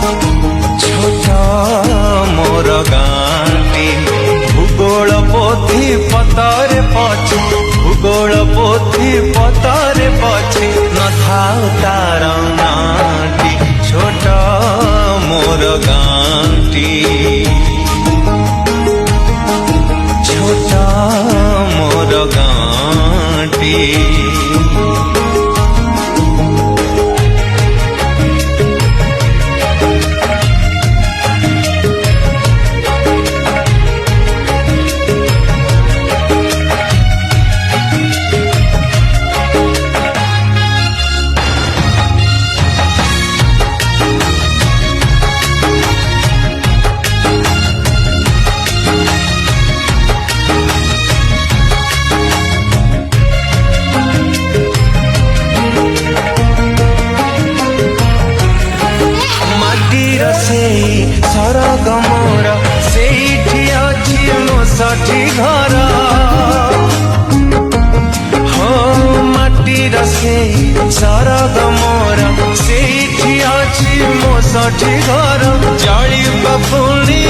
छोट मोर गाँटी भूगोल पोथी पतरे पछे भूगोल पोथी पतरे पछे न थाउ तार नाटी छोट मोर गाँटी छोट मोर गाँटी। सरग मोर सेठी अछि मो साठी घर हो माटीर से सरग मोर सेठी अछि मो साठी घर जलिब पुणी